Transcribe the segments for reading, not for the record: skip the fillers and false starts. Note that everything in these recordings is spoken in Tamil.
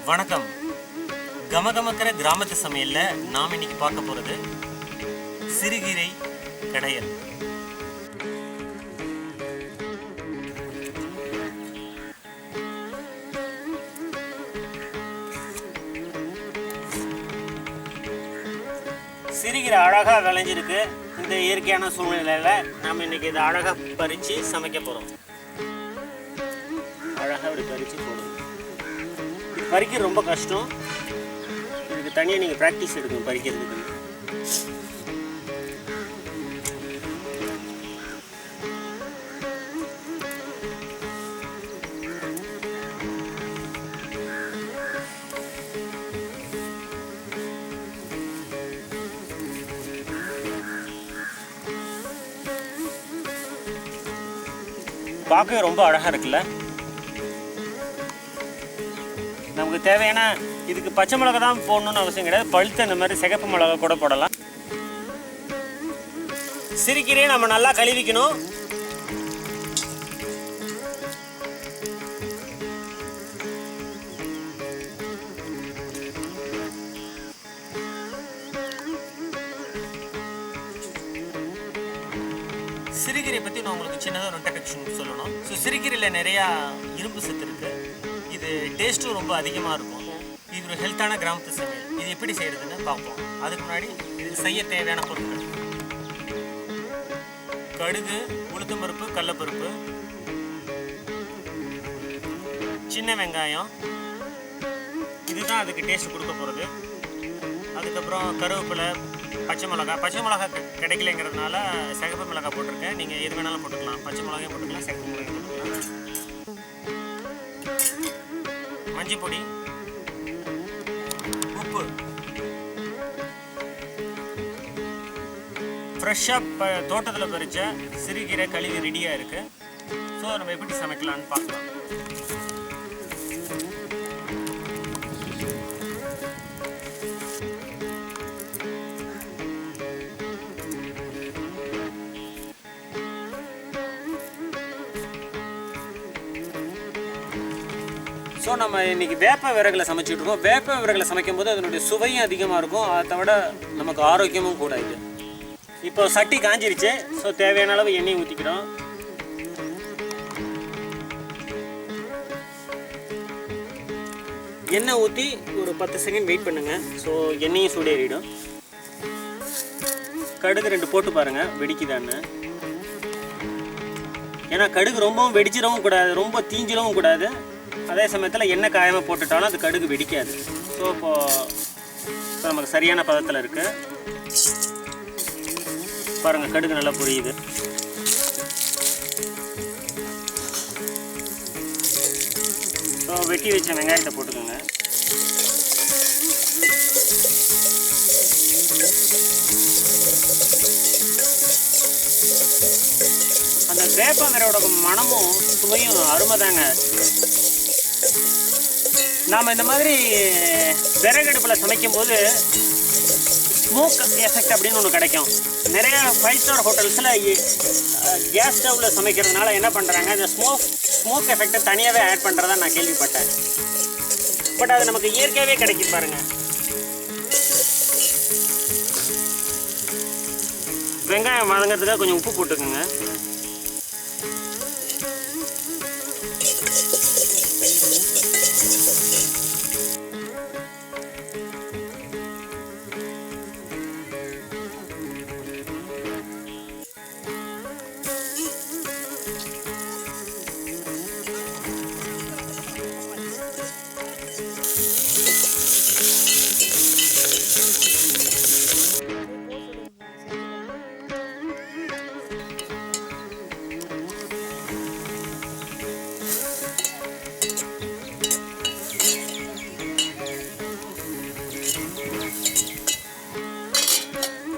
வணக்கம். கமகமக்கிற கிராமத்து சமையல்ல நாம் இன்னைக்கு பார்க்க போறது சிறுகீரை கடையல். சிறுகீரை அழகா விளைஞ்சிருக்கு. இந்த இயற்கையான சூழ்நிலையில நாம் இன்னைக்கு இதை அழகா பறிச்சு சமைக்க போறோம். அழகா இப்படி பறிச்சு போடுவோம். பறிக்க ரொம்ப கஷ்டம். இதுக்கு தனியாக நீங்கள் ப்ராக்டிஸ் எடுக்கணும் பறிக்கிறதுக்கு. பார்க்கவே ரொம்ப அழகாக இருக்குல்ல. நமக்கு தேவையான இதுக்கு பச்சை மிளகா தான் போடணும்னு அவசியம் கிடையாது. பழுத்த இந்த மாதிரி சிகப்பு மிளகா கூட போடலாம். சிறுகீரையை நம்ம நல்லா கழுவிக்கணும். சிறுகீரை பற்றி நான் உங்களுக்கு சின்னதாக ஒரு இன்ட்ரடக்ஷன் சொல்லணும். ஸோ சிறுகீரையில் நிறையா இரும்பு சத்து இருக்குது. இது டேஸ்ட்டும் ரொம்ப அதிகமாக இருக்கும். இது ஒரு ஹெல்த்தான கிராமத்து சமையல். இது எப்படி செய்கிறதுன்னு பார்ப்போம். அதுக்கு முன்னாடி இது செய்ய தேவையான பொருட்கள்: கடுகு, உளுத்தம்பருப்பு, கடலைப்பருப்பு, சின்ன வெங்காயம், இதுதான் அதுக்கு டேஸ்ட் கொடுக்க போகிறது. அதுக்கப்புறம் கருவேப்பிலை, பச்சை மிளகா கிடைக்கலைங்கிறதுனால சிகப்பு மிளகா போட்டிருக்கேன். நீங்கள் எது வேணாலும் போட்டுக்கலாம். பச்சை மிளகாயும் போட்டுக்கலாம், சிகப்பு மிளகாயும் போட்டுக்கலாம். மஞ்சள் பொடி, உப்பு. ஃப்ரெஷ்ஷாக தோட்டத்தில் பறித்த சிறுகீரை கழுவி ரெடியாக இருக்குது. ஸோ நம்ம எப்படி சமைக்கலான்னு பார்க்கலாம். ஸோ நம்ம இன்றைக்கி வேப்ப விறகுல சமைச்சிட்டு இருக்கோம். வேப்ப விறகுல சமைக்கும் போது அதனுடைய சுவையும் அதிகமாக இருக்கும். அதை விட நமக்கு ஆரோக்கியமும் கூட இது. இப்போ சட்டி காஞ்சிருச்சு. ஸோ தேவையான அளவு எண்ணெய் ஊற்றிக்கிறோம். எண்ணெய் ஊற்றி ஒரு 10 செகண்ட் வெயிட் பண்ணுங்கள். ஸோ எண்ணெயும் சூடேறிடும். கடுகு 2 போட்டு பாருங்கள் வெடிக்குதான்னு. ஏன்னா கடுகு ரொம்பவும் வெடிச்சிடவும் கூடாது, ரொம்ப தீஞ்சிடவும் கூடாது. அதே சமயத்தில் எண்ணெய் காயமாக போட்டுட்டாலும் அது கடுகு வெடிக்காது. ஸோ இப்போ நமக்கு சரியான பதத்தில் இருக்குது. பாருங்கள், கடுகு நல்லா புரியுது. ஸோ வெட்டி வச்ச வெங்காயத்தை போட்டுக்கோங்க. அந்த வேப்பமரோட மனமும் சுவையும் அருமை தாங்க. நாம் இந்த மாதிரி விறகடுப்பில் சமைக்கும்போது ஸ்மோக் எஃபெக்ட் அப்படின்னு ஒன்று கிடைக்கும். நிறைய 5 ஸ்டார் ஹோட்டல்ஸில் கேஸ் ஸ்டவ்வில் சமைக்கிறதுனால என்ன பண்ணுறாங்க, இந்த ஸ்மோக் எஃபெக்டை தனியாகவே ஆட் பண்ணுறதா நான் கேள்விப்பட்டேன். பட் அது நமக்கு இயற்கையாகவே கிடைக்கும் பாருங்கள். வெங்காயம் வதங்கிறதுக்காக கொஞ்சம் உப்பு போட்டுக்கோங்க.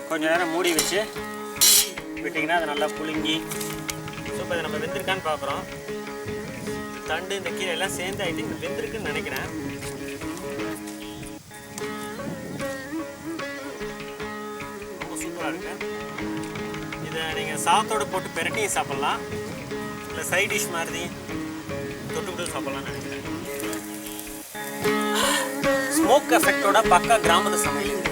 கொஞ்சம் நேரம் மூடி வச்சு விட்டிங்கன்னா அது நல்லா புழுங்கி. ஸோ இப்போ அதை நம்ம வெந்திருக்கான்னு பார்க்குறோம். தண்டு இந்த கீரை எல்லாம் சேர்ந்து ஐ திங்க் வெந்திருக்குன்னு நினைக்கிறேன். ரொம்ப சூப்பராக இருக்கு. இதை நீங்கள் சாதத்தோடு போட்டு பெரட்டியும் சாப்பிட்லாம், இல்லை சைட் டிஷ் மாதிரி தொட்டுக்கிட்டு சாப்பிட்லான்னு நினைக்கிறேன். ஸ்மோக் எஃபெக்டோட பக்கா கிராமத்து சமையல் இது.